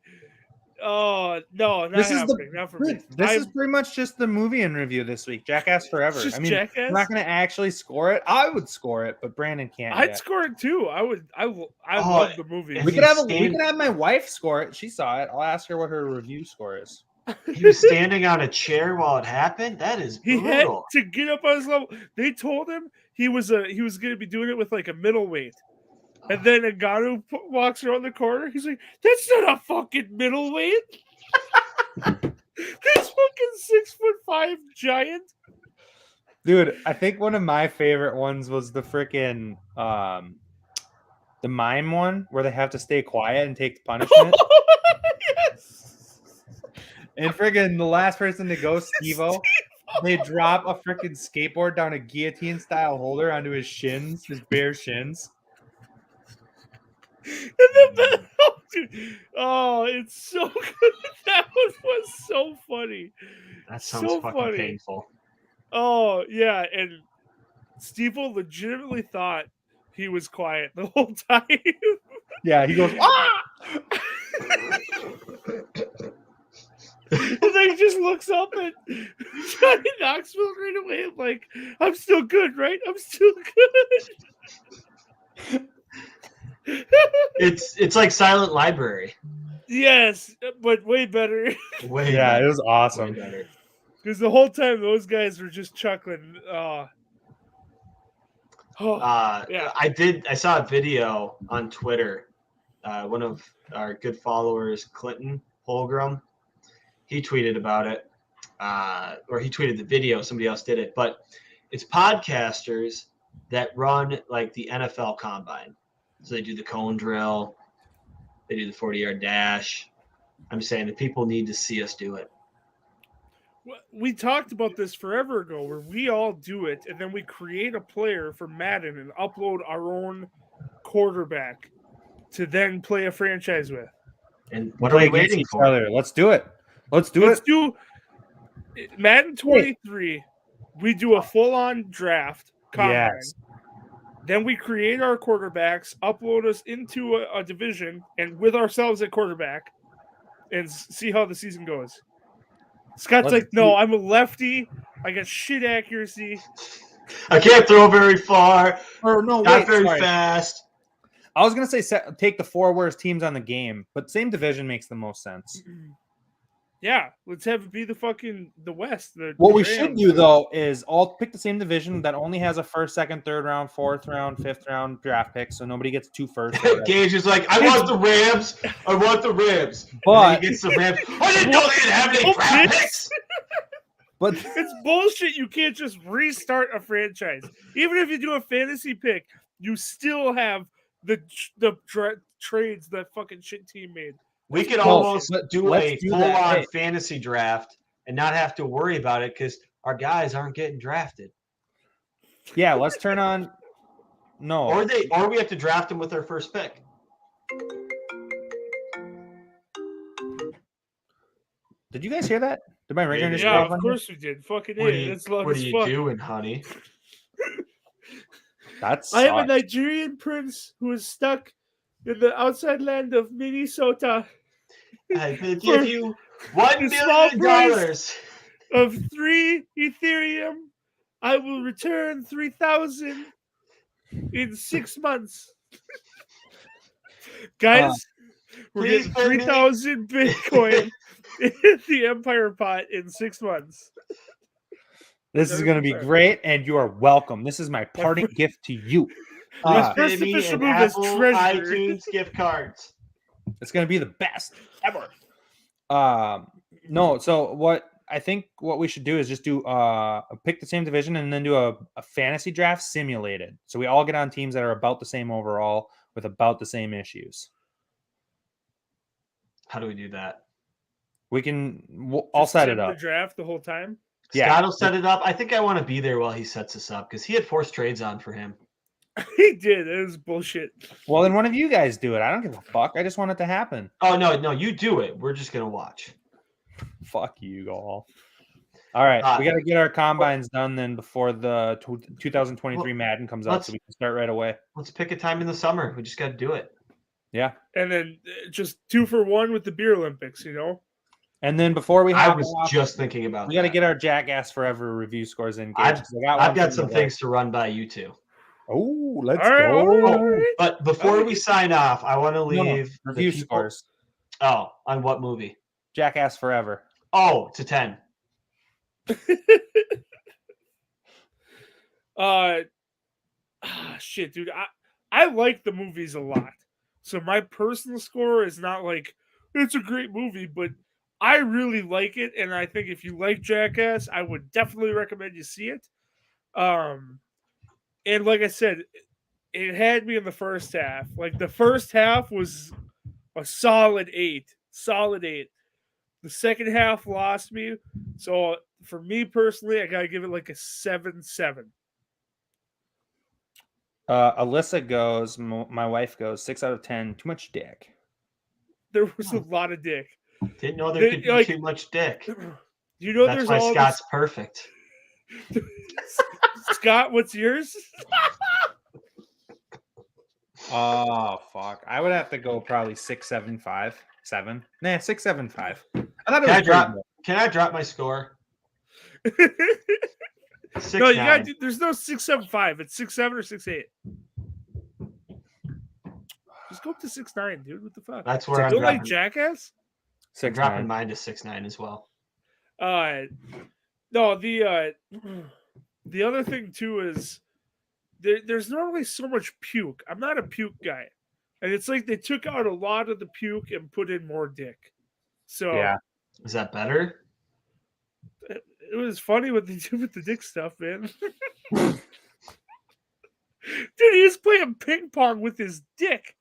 Oh no, not happening. Not for me. This is pretty much just the movie in review this week. Jackass Forever. Just I mean, Jackass? I'm not going to actually score it. I would score it, but Brandon can't. I'd yet. score it too. I would. I love the movie. We could have my wife score it. She saw it. I'll ask her what her review score is. He was standing on a chair while it happened. That is brutal. He had to get up on his level. They told him he was going to be doing it with like a middleweight. And then Ngannou walks around the corner. He's like, "That's not a fucking middleweight." This fucking 6'5" giant. Dude, I think one of my favorite ones was the freaking the mime one where they have to stay quiet and take the punishment. Yes. And friggin' the last person to go, Steve-O, they drop a freaking skateboard down a guillotine style holder onto his shins, his bare shins. And then, it's so good. That one was so funny. That sounds so fucking funny. painful. Oh yeah, and Steve-O legitimately thought he was quiet the whole time. Yeah, he goes, ah! And then he just looks up at Johnny Knoxville right away, like, "I'm still good, right? I'm still good." It's like Silent Library. Yes, but way better. Way yeah, better. it was awesome. Way better. Because the whole time those guys were just chuckling. Yeah. I saw a video on Twitter. One of our good followers, Clinton Holgram, he tweeted about it. Or he tweeted the video. Somebody else did it. But it's podcasters that run like the NFL Combine. So they do the cone drill. They do the 40-yard dash. I'm saying the people need to see us do it. We talked about this forever ago, where we all do it, and then we create a player for Madden and upload our own quarterback to then play a franchise with. And what are we waiting for? Other. Let's do it. Let's do Madden 23. We do a full-on draft combine. Yes. Then we create our quarterbacks, upload us into a division, and with ourselves at quarterback, and see how the season goes. Scott's no, I'm a lefty. I got shit accuracy. I can't throw very far. Or no, not very fast. I was gonna say take the 4 worst teams on the game, but same division makes the most sense. Yeah, let's have it be the West. What we should do though is all pick the same division that only has a 1st, 2nd, 3rd round, 4th round, 5th round draft picks, so nobody gets 2 first. Gage is like, I want the Rams. I want the Rams. But he gets the Rams. I didn't know they didn't have any draft picks. But it's bullshit. You can't just restart a franchise. Even if you do a fantasy pick, you still have the trades that fucking shit team made. We could almost do a full-on fantasy draft and not have to worry about it because our guys aren't getting drafted. Yeah, let's turn on. No, or we have to draft them with our first pick. Did you guys hear that? Did my ringer just? Yeah, of course we did. Fucking it. What are you doing, honey? I have a Nigerian prince who is stuck in the outside land of Minnesota. I will give you $1 million of 3 Ethereum. I will return 3,000 in 6 months. Guys, we're getting 3,000 Bitcoin in the Empire pot in 6 months. This is going to be great, and you are welcome. This is my parting gift to you. First official move is treasure. iTunes gift cards. It's going to be the best ever. No, so what we should do is just do pick the same division and then do a fantasy draft simulated. So we all get on teams that are about the same overall with about the same issues. How do we do that? I'll set it up. The draft the whole time. Yeah, Scott will set it up. I think I want to be there while he sets us up because he had forced trades on for him. He did. It was bullshit. Well, then one of you guys do it. I don't give a fuck. I just want it to happen. Oh, no, you do it. We're just going to watch. Fuck you, all. All right. We got to get our combines done then before the 2023 Madden comes out so we can start right away. Let's pick a time in the summer. We just got to do it. Yeah. And then just 2 for 1 with the Beer Olympics, you know? And then before we I was just thinking about we got to get our Jackass Forever review scores in. I've got some things to run by you two. Oh, let's go. Right. But before we sign off, I want to leave review scores. Oh, on what movie? Jackass Forever. Oh, to 10. Shit, dude. I like the movies a lot. So my personal score is not like it's a great movie, but I really like it, and I think if you like Jackass, I would definitely recommend you see it. And like I said, it had me in the first half. Like the first half was a solid 8. Solid 8. The second half lost me. So for me personally, I gotta give it like a 7-7. Alyssa goes, my wife goes, 6 out of 10. Too much dick. There was a lot of dick. Didn't know there could be too much dick. You know, that's why Scott's perfect. Scott, what's yours? Oh fuck! I would have to go probably 6.75, 7. Nah, 6.75. I thought it was Can I drop my score? 6, no, you got. There's no 6.75. It's 6.7 or 6.8. Just go up to 6.9, dude. What the fuck? That's where I'm don't dropping. Like Jackass. I'm dropping mine to 6.9 as well. No, the other thing too is there's normally so much puke. I'm not a puke guy, and it's like they took out a lot of the puke and put in more dick. So yeah, is that better? It was funny what they did with the dick stuff, man. Dude, he was playing ping pong with his dick.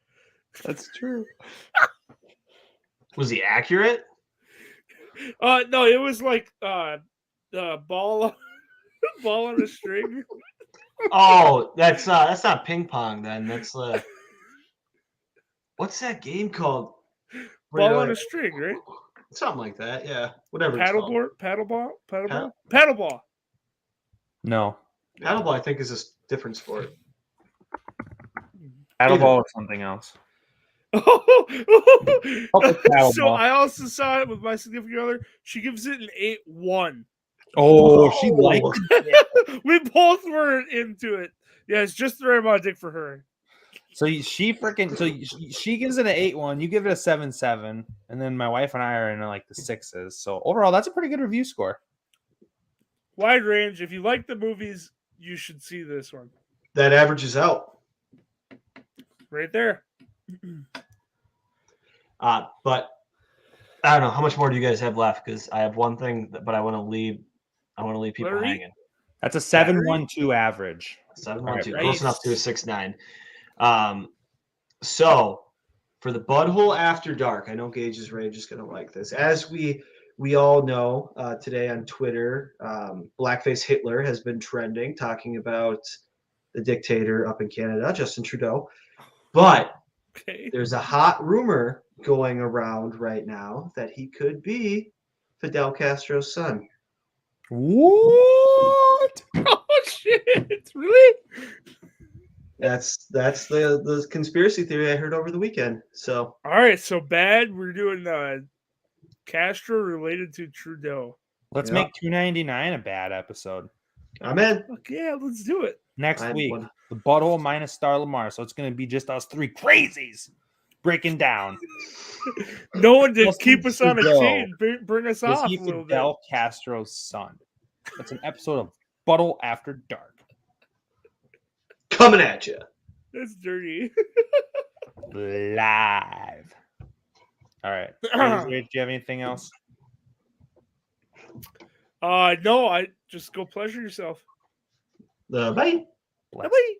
That's true. Was he accurate? No, it was like ball on a string. Oh, that's not ping pong then. That's what's that game called? Where Ball you on a like- string, right? Something like that. Yeah, whatever. It's called. Paddleball. No. Paddleball, I think, is a different sport. Paddleball is something else. so paddleball. I also saw it with my significant other. She gives it an 8-1. Oh, she liked it. We both were into it. Yeah, it's just the right amount of dick for her. So she gives it an 8-1. You give it a 7-7, and then my wife and I are in like the 6s. So overall, that's a pretty good review score. Wide range. If you like the movies, you should see this one. That averages out. Right there. But I don't know how much more do you guys have left, because I have one thing, but I want to leave people Larry? hanging. That's a 7-1-2 average. 7-1-2, Right. close enough to a 6-9. So for the Butthole After Dark, I know Gage is just gonna like this. As we all know, today on Twitter, Blackface Hitler has been trending, talking about the dictator up in Canada, Justin Trudeau. But there's a hot rumor going around right now that he could be Fidel Castro's son. What? Oh shit! Really? That's the conspiracy theory I heard over the weekend. So All right, so bad. We're doing Castro related to Trudeau. Let's Yeah. make 299 a bad episode. I'm in. Fuck yeah, let's do it. Next I'm week, one. the Butthole minus Star Lamar. So it's going to be just us three crazies breaking down. No one did Justin keep us on a Trudeau. chain. Bring us Is off he a little bit. Fidel Castro's son? That's an episode of Butthole After Dark. Coming at you. That's dirty. Live. All right. Do you have anything else? No, I just go pleasure yourself. Bye. Bless. Bye.